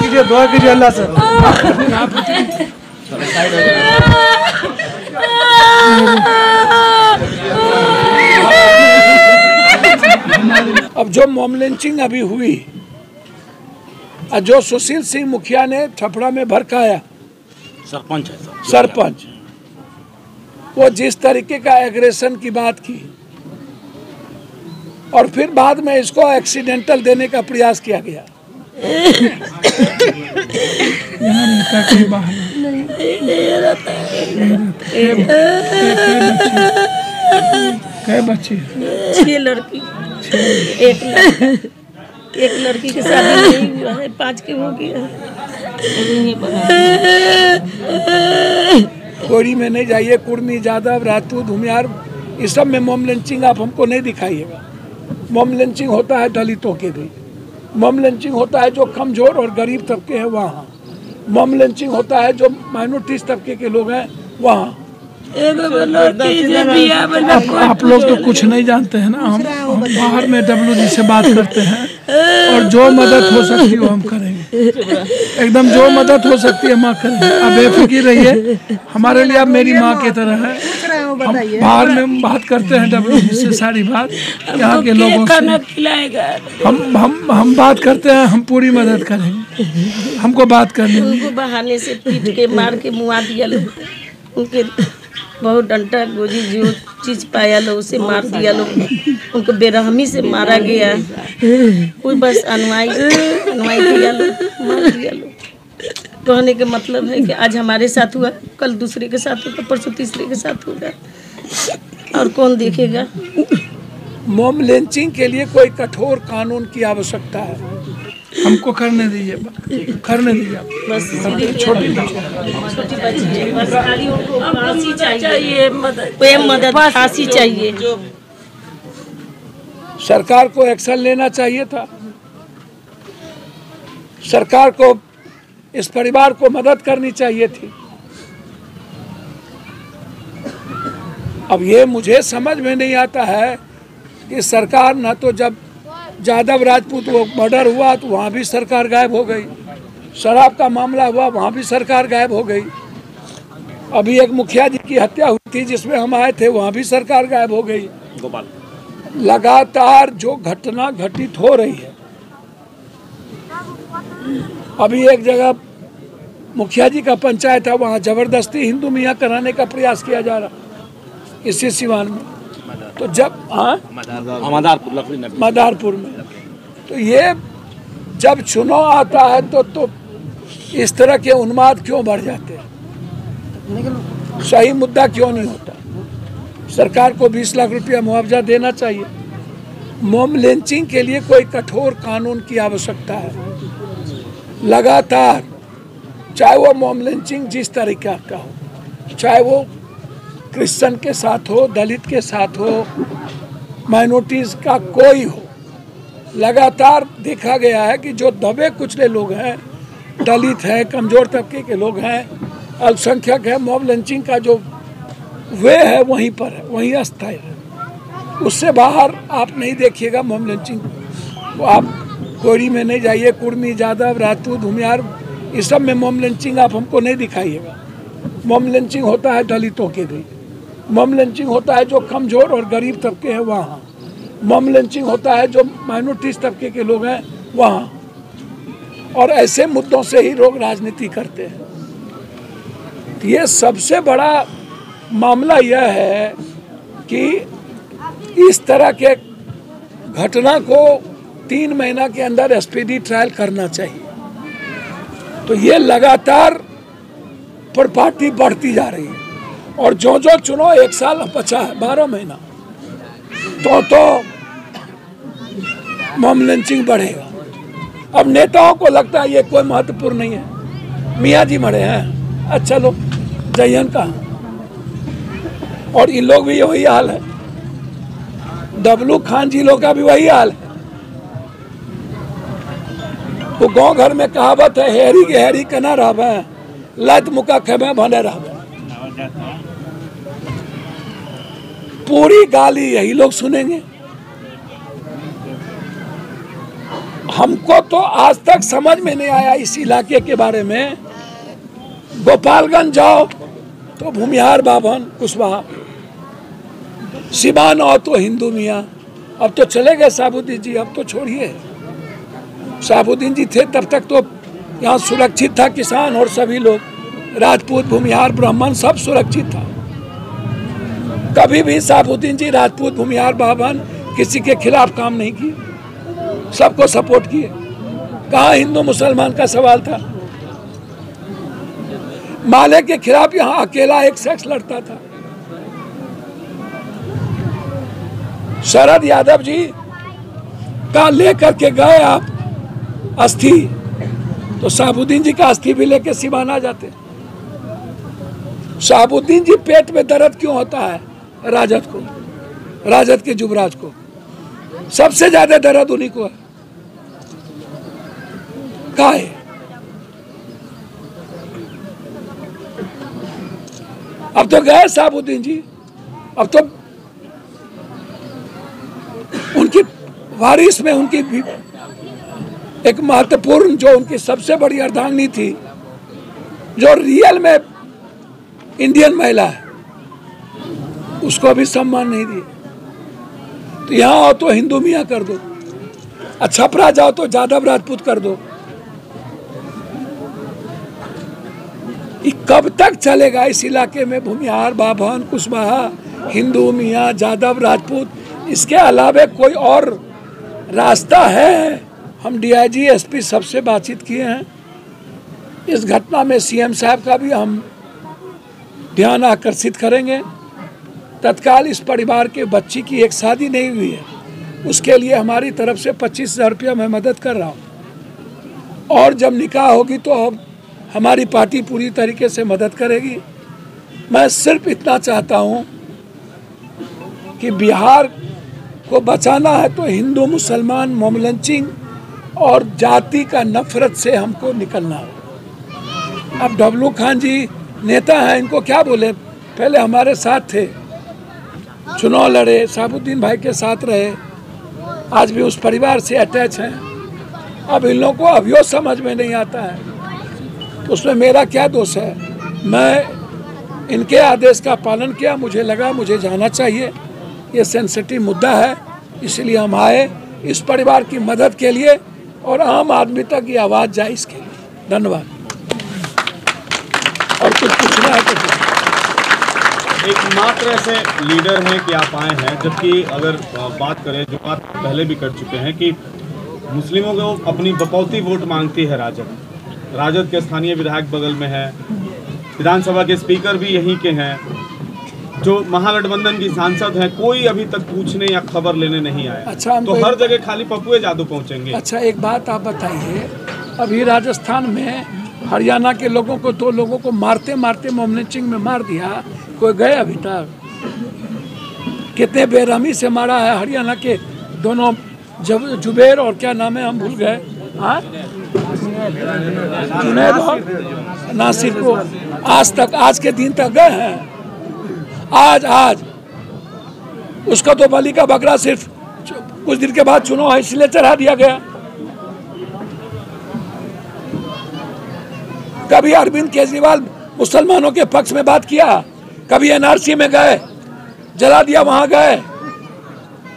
कीजिए, दुआ कीजिए अल्लाह से। अब जो मॉब लिंचिंग अभी हुई और जो सुशील सिंह मुखिया ने छपड़ा में भड़काया, सरपंच वो जिस तरीके का एग्रेशन की बात की और फिर बाद में इसको एक्सीडेंटल देने का प्रयास किया गया। बच्चे 6 लड़की, एक लड़की की शादी नहीं हुआ है, 5 के हो गया। कोरी में नहीं जाइए, कुर्मी, जादव, राजपूत, भूमियार, इस सब में मॉब लिंचिंग आप हमको नहीं दिखाइएगा। मॉब लिंचिंग होता है दलितों के लिए, मॉब लिंचिंग होता है जो कमजोर और गरीब तबके हैं वहाँ, मॉब लिंचिंग होता है जो माइनॉरिटीज तबके के लोग हैं वहाँ। आप लोग तो कुछ नहीं जानते हैं ना, हम बाहर में WD से बात करते हैं और जो मदद हो सकती है वो हम करेंगे, एकदम जो मदद हो सकती है माँ करेंगे। अब बेफिक्र रहिए, हमारे लिए आप मेरी माँ की तरह है। हम बाहर में बात करते हैं WD से सारी बात, यहाँ के लोगों से हम बात करते हैं, हम पूरी मदद करेंगे, हमको बात करनी। उनको बहाने से पीट के मार के मुआ दिया लोग, उनके बहुत डंटा गोजी जो चीज पाया लो उसे मार दिया लोग, उनको बेरहमी से मारा गया। कोई बस अनुयायी किया लो, मार दिया लो। कहने के मतलब है कि आज हमारे साथ हुआ, कल दूसरे के साथ होगा, परसों तीसरे के साथ होगा, और कौन देखेगा। मॉब लिंचिंग के लिए कोई कठोर कानून की आवश्यकता है, हमको करने दीजिए, करने दीजिए। बस छोटी बच्ची बस खाली उनको फांसी चाहिए, मदद फांसी चाहिए। सरकार को एक्शन लेना चाहिए था, सरकार को इस परिवार को मदद करनी चाहिए थी। अब ये मुझे समझ में नहीं आता है कि सरकार न तो जब जादव राजपूत वो मर्डर हुआ तो वहाँ भी सरकार गायब हो गई, शराब का मामला हुआ वहाँ भी सरकार गायब हो गई, अभी एक मुखिया जी की हत्या हुई थी जिसमें हम आए थे वहाँ भी सरकार गायब हो गई। लगातार जो घटना घटित हो रही है, अभी एक जगह मुखिया जी का पंचायत है वहाँ जबरदस्ती हिंदू मियाँ कराने का प्रयास किया जा रहा इसी सिवान में। तो जब मदारपुर में तो ये जब चुनाव आता है तो इस तरह के उन्माद क्यों बढ़ जाते हैं, सही मुद्दा क्यों नहीं होता। सरकार को 20 लाख रुपया मुआवजा देना चाहिए। मॉब लिंचिंग के लिए कोई कठोर कानून की आवश्यकता है। लगातार चाहे वो मॉब लिंचिंग जिस तरीका का हो, चाहे वो क्रिश्चियन के साथ हो, दलित के साथ हो, माइनॉरिटीज का कोई हो, लगातार देखा गया है कि जो दबे कुचले लोग हैं, दलित हैं, कमजोर तबके के लोग हैं, अल्पसंख्यक है, मॉब लिंचिंग का जो वे है वहीं पर है, वहीं अस्थायी है। उससे बाहर आप नहीं देखिएगा मॉब लिंचिंग। वो आप कोरी में नहीं जाइए, कुर्मी, जादव, राजपूत, भूमियार, इस सब में मॉब लिंचिंग आप हमको नहीं दिखाइएगा। मॉब लिंचिंग होता है दलितों के लिए, मॉब लिंचिंग होता है जो कमजोर और गरीब तबके हैं वहाँ, मॉब लिंचिंग होता है जो माइनॉरिटीज तबके के लोग हैं वहाँ, और ऐसे मुद्दों से ही लोग राजनीति करते हैं। ये सबसे बड़ा मामला यह है कि इस तरह के घटना को 3 महीना के अंदर स्पीडी ट्रायल करना चाहिए। तो ये लगातार प्रॉपर्टी बढ़ती जा रही है, और जो जो चुनाव 1 साल बचा है, 12 महीना, तो मॉब लिंचिंग बढ़ेगा। अब नेताओं को लगता है ये कोई महत्वपूर्ण नहीं है, मियाँ जी मरे हैं, अच्छा लो जयन का, और इन लोग भी वही हाल है, डब्लू खान जी लोग का भी वही हाल है। वो गांव घर में कहावत है, हेरी के हेरी कना रहा, लत मुका खेमे भने रहा। पूरी गाली यही लोग सुनेंगे। हमको तो आज तक समझ में नहीं आया इस इलाके के बारे में। गोपालगंज जाओ तो भूमिहार बाभन कुशवाहा, सिवान आओ तो हिंदू मियाँ। अब तो चले गए साबुद्दीन जी, अब तो छोड़िए। साबुद्दीन जी थे तब तक तो यहाँ सुरक्षित था किसान और सभी लोग, राजपूत भूमिहार ब्राह्मण सब सुरक्षित था। कभी भी साबुद्दीन जी राजपूत भूमिहार बाभन किसी के खिलाफ काम नहीं किए, सबको सपोर्ट किए। कहाँ हिंदू मुसलमान का सवाल था? माले के खिलाफ यहाँ अकेला एक शख्स लड़ता था। शरद यादव जी का लेकर के गए आप अस्थि, तो साबुद्दीन जी का अस्थि भी लेके सिवान आ जाते। साबुद्दीन जी पेट में दर्द क्यों होता है? राजद को, राजद के युवराज को सबसे ज्यादा दर्द उन्हीं को है। काहे? अब तो गए साबुद्दीन जी, अब तो उनकी वारिस में उनकी भी एक महत्वपूर्ण जो उनकी सबसे बड़ी अर्धांगिनी थी, जो रियल में इंडियन महिला है, उसको भी सम्मान नहीं दिए। तो यहाँ आओ तो हिंदू मियाँ कर दो, छपरा जाओ तो यादव राजपूत कर दो। ये कब तक चलेगा इस इलाके में? भूमिहार बाभन कुशवाहा, हिंदू मियाँ यादव राजपूत, इसके अलावा कोई और रास्ता है? हम डीआईजी एसपी सबसे बातचीत किए हैं। इस घटना में सीएम साहब का भी हम ध्यान आकर्षित करेंगे। तत्काल इस परिवार के बच्ची की एक शादी नहीं हुई है, उसके लिए हमारी तरफ से 25,000 रुपया मैं मदद कर रहा हूँ, और जब निकाह होगी तो अब हमारी पार्टी पूरी तरीके से मदद करेगी। मैं सिर्फ इतना चाहता हूँ कि बिहार को बचाना है तो हिंदू मुसलमान मॉब लिंचिंग और जाति का नफरत से हमको निकलना हो। अब डब्लू खान जी नेता हैं, इनको क्या बोले? पहले हमारे साथ थे, चुनाव लड़े, साबुद्दीन भाई के साथ रहे, आज भी उस परिवार से अटैच हैं। अब इन लोगों को अभियो समझ में नहीं आता है, तो उसमें मेरा क्या दोष है? मैं इनके आदेश का पालन किया, मुझे लगा मुझे जाना चाहिए, ये सेंसिटिव मुद्दा है, इसलिए हम आए इस परिवार की मदद के लिए और आम आदमी तक ये आवाज़ जाए इसके लिए। धन्यवाद। और कुछ पूछना है तो एकमात्र ऐसे लीडर हैं कि आप आए हैं, जबकि अगर बात करें, जो बात पहले भी कर चुके हैं कि मुस्लिमों को अपनी बकौती वोट मांगती है राजद। राजद के स्थानीय विधायक बगल में है, विधानसभा के स्पीकर भी यहीं के हैं, जो महागठबंधन की सांसद हैं, कोई अभी तक पूछने या खबर लेने नहीं आया। अच्छा, तो हर जगह खाली पप्पुए जादू पहुंचेंगे। अच्छा, एक बात आप बताइए, अभी राजस्थान में हरियाणा के लोगों को, 2 लोगों को मारते मारते मॉब लिंचिंग में मार दिया, कोई गए अभी तक? कितने बेरहमी से मारा है हरियाणा के दोनों, जुबेर और क्या नाम है, हम भूल गए, हाँ, जुनैद और नासिर को आज तक, आज के दिन तक गए हैं। आज उसका तो बलि का बकरा सिर्फ कुछ दिन के बाद चुनाव है इसलिए चढ़ा दिया गया। कभी अरविंद केजरीवाल मुसलमानों के पक्ष में बात किया? कभी एनआरसी में गए, जला दिया, वहां गए,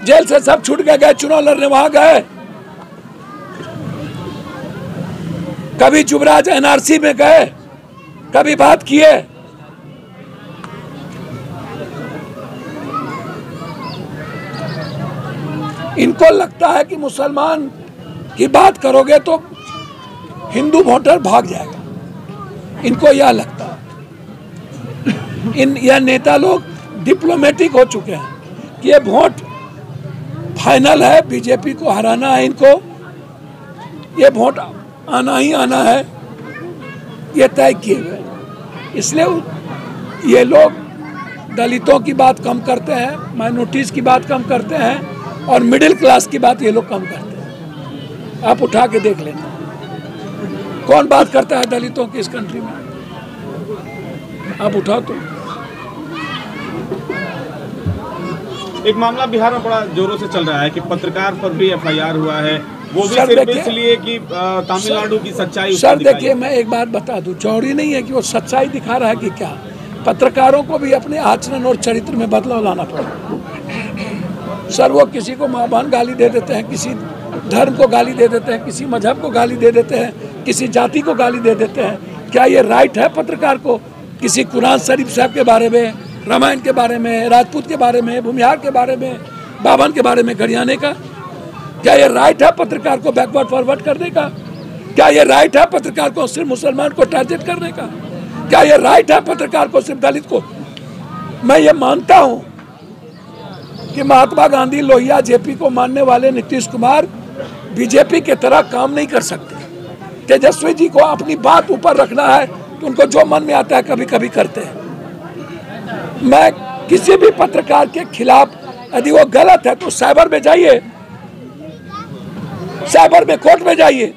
जेल से सब छूट गए, चुनाव लड़ने वहां गए? कभी युवराज एनआरसी में गए, कभी बात किए? इनको लगता है कि मुसलमान की बात करोगे तो हिंदू वोटर भाग जाएगा, इनको यह लगता है। यह नेता लोग डिप्लोमेटिक हो चुके हैं कि ये वोट फाइनल है, बीजेपी को हराना है, इनको ये वोट आना ही आना है, ये तय किए हुए। इसलिए ये लोग दलितों की बात कम करते हैं, माइनॉरिटीज की बात कम करते हैं, और मिडिल क्लास की बात ये लोग कम करते हैं। आप उठा के देख लेना, कौन बात करता है दलितों की इस कंट्री में? आप उठाओ तो। एक मामला बिहार में बड़ा जोरों से चल रहा है कि पत्रकार पर भी एफआईआर हुआ है, वो भी सिर्फ इसलिए कि तमिलनाडु की सच्चाई। सर देखिए, मैं एक बात बता दूं, जरूरी नहीं है कि वो सच्चाई दिखा रहा है कि क्या। पत्रकारों को भी अपने आचरण और चरित्र में बदलाव लाना पड़ेगा। सर वो किसी को मां बहन गाली दे देते हैं, किसी धर्म को गाली दे देते हैं, किसी मजहब को गाली दे देते हैं, किसी जाति को गाली दे देते हैं। क्या ये राइट है पत्रकार को किसी कुरान शरीफ साहब के बारे में, रामायण के बारे में, राजपूत के बारे में, भूमिहार के बारे में, बावन के बारे में गरियाने का? क्या ये राइट है पत्रकार को बैकवर्ड फॉरवर्ड करने का? क्या ये राइट है पत्रकार को सिर्फ मुसलमान को टारगेट करने का? क्या ये राइट है पत्रकार को सिर्फ दलित को? मैं ये मानता हूं कि महात्मा गांधी, लोहिया, जेपी को मानने वाले नीतीश कुमार बीजेपी के तरह काम नहीं कर सकते। तेजस्वी जी को अपनी बात ऊपर रखना है तो उनको जो मन में आता है कभी कभी करते हैं। मैं किसी भी पत्रकार के खिलाफ यदि वो गलत है तो साइबर में जाइए, साइबर में कोर्ट में जाइए,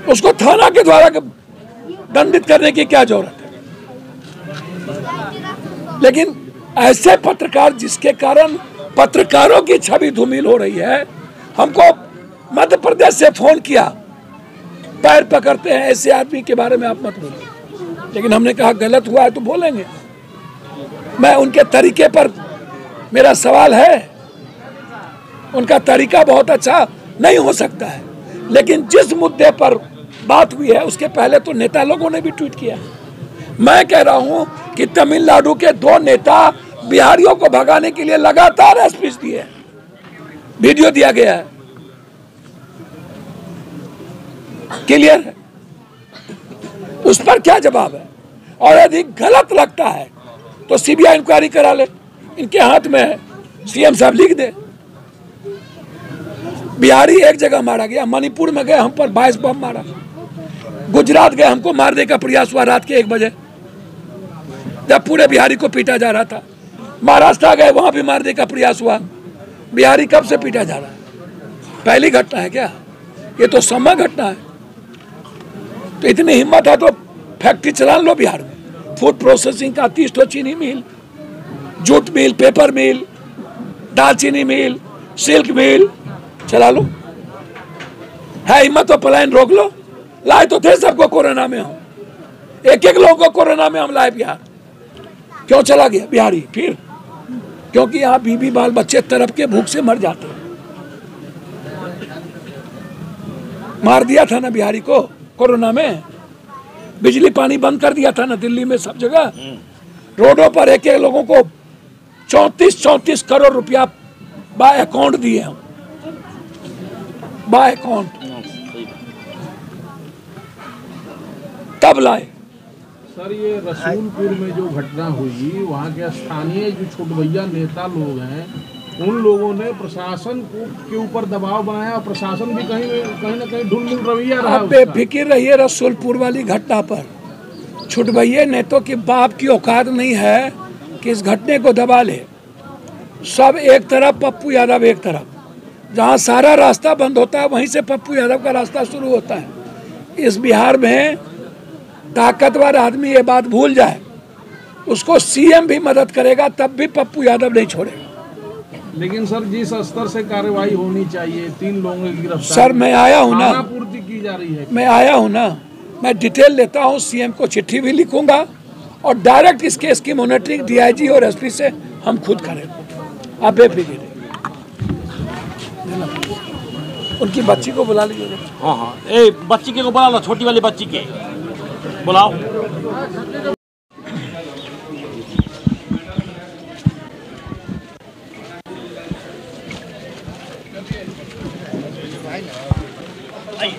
उसको थाना के द्वारा दंडित करने की क्या जरूरत है? लेकिन ऐसे पत्रकार जिसके कारण पत्रकारों की छवि धूमिल हो रही है। हमको मध्य प्रदेश से फोन किया, पैर पकड़ते हैं ऐसे आदमी के बारे में आप मत बोलिए, लेकिन हमने कहा गलत हुआ है तो बोलेंगे। मैं उनके तरीके पर मेरा सवाल है, उनका तरीका बहुत अच्छा नहीं हो सकता है, लेकिन जिस मुद्दे पर बात हुई है उसके पहले तो नेता लोगों ने भी ट्वीट किया। मैं कह रहा हूं कि तमिलनाडु के 2 नेता बिहारियों को भगाने के लिए लगातार स्पीच दिए, वीडियो दिया गया है, क्लियर है। उस पर क्या जवाब है? और यदि गलत लगता है तो सीबीआई इंक्वायरी करा ले, इनके हाथ में है, सीएम साहब लिख दे। बिहारी एक जगह मारा गया, मणिपुर में गए हम पर 22 बम मारा, गुजरात गए हमको मारने का प्रयास हुआ रात के 1 बजे जब पूरे बिहारी को पीटा जा रहा था। महाराष्ट्र गए, वहां भी मारने का प्रयास हुआ। बिहारी कब से पीटा जा रहा है? पहली घटना है क्या? ये तो समय घटना है। तो इतनी हिम्मत है तो फैक्ट्री चला लो बिहार में, फूड प्रोसेसिंग का 30 तो चीनी मिल, जूट मिल, पेपर मिल, दालचीनी मिल, सिल्क मिल चला लो। है हिम्मत तो पलायन रोक लो। लाए तो थे सबको कोरोना में, हम एक लोगों को कोरोना में हम लाए बिहार। क्यों चला गया बिहारी? फिर क्योंकि यहाँ बीबी बाल बच्चे तरफ के भूख से मर जाते हैं। मार दिया था ना बिहारी को कोरोना में, बिजली पानी बंद कर दिया था ना दिल्ली में, सब जगह रोडों पर एक लोगों को 34 करोड़ रुपया बाय अकाउंट दिए हम, बाय अकाउंट तब लाए। सर ये रसूलपुर में जो घटना हुई, वहाँ के स्थानीय जो छोटभैया नेता लोग हैं, उन लोगों ने प्रशासन के ऊपर दबाव बनाया और प्रशासन भी कहीं ना कहीं ढुलमुल रवैया रहा। आप बेफिक्र रहिए रसूलपुर वाली घटना पर। छोटभैया नेताओं की बाप की औकात नहीं है कि इस घटने को दबा ले। सब एक तरफ, पप्पू यादव एक तरफ, जहाँ सारा रास्ता बंद होता है वहीं से पप्पू यादव का रास्ता शुरू होता है। इस बिहार में ताकतवर आदमी ये बात भूल जाए, उसको सीएम भी मदद करेगा तब भी पप्पू यादव नहीं छोड़ेगा। लेकिन सर जिस स्तर से कार्रवाई होनी चाहिए, 3 लोगों की गिरफ्तारी, सर मैं आया हूँ ना, पूर्ति की जा रही है। मैं आया हूँ ना, मैं डिटेल लेता हूँ, सीएम को चिट्ठी भी लिखूंगा और डायरेक्ट इस केस की मॉनिटरिंग डीआईजी और एसपी से हम खुद करेंगे। आप बेफिक्र रहिए। उनकी बच्ची को बुला लीजिए। हाँ, ए बच्ची के को बुला लो, छोटी वाली बच्ची के बुलाओ। आई